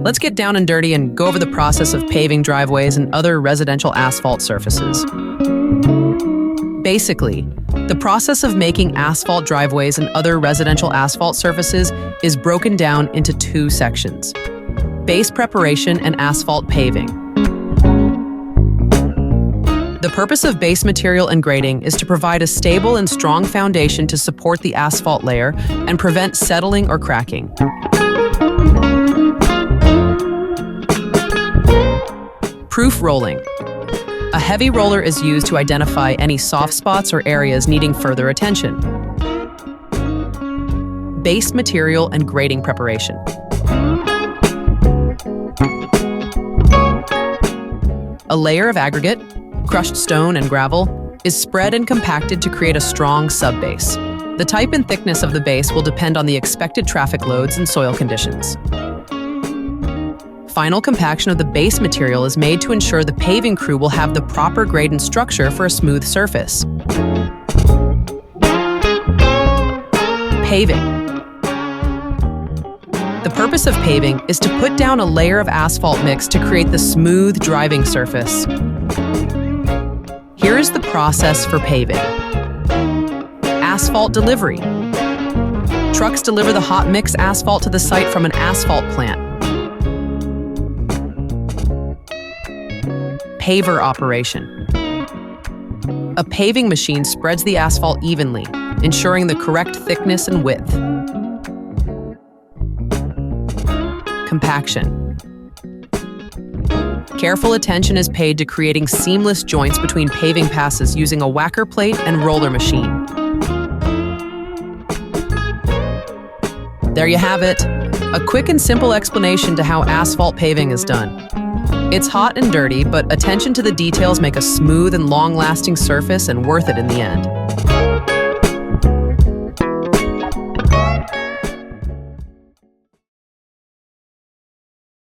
Let's get down and dirty and go over the process of paving driveways and other residential asphalt surfaces. Basically, the process of making asphalt driveways and other residential asphalt surfaces is broken down into two sections: base preparation and asphalt paving. The purpose of base material and grading is to provide a stable and strong foundation to support the asphalt layer and prevent settling or cracking. Proof rolling. A heavy roller is used to identify any soft spots or areas needing further attention. Base material and grading preparation. A layer of aggregate, crushed stone and gravel, is spread and compacted to create a strong subbase. The type and thickness of the base will depend on the expected traffic loads and soil conditions. Final compaction of the base material is made to ensure the paving crew will have the proper grade and structure for a smooth surface. Paving. The purpose of paving is to put down a layer of asphalt mix to create the smooth driving surface. Here is the process for paving. Asphalt delivery. Trucks deliver the hot mix asphalt to the site from an asphalt plant. Paver operation. A paving machine spreads the asphalt evenly, ensuring the correct thickness and width. Compaction. Careful attention is paid to creating seamless joints between paving passes using a whacker plate and roller machine. There you have it, a quick and simple explanation to how asphalt paving is done. It's hot and dirty, but attention to the details make a smooth and long-lasting surface and worth it in the end.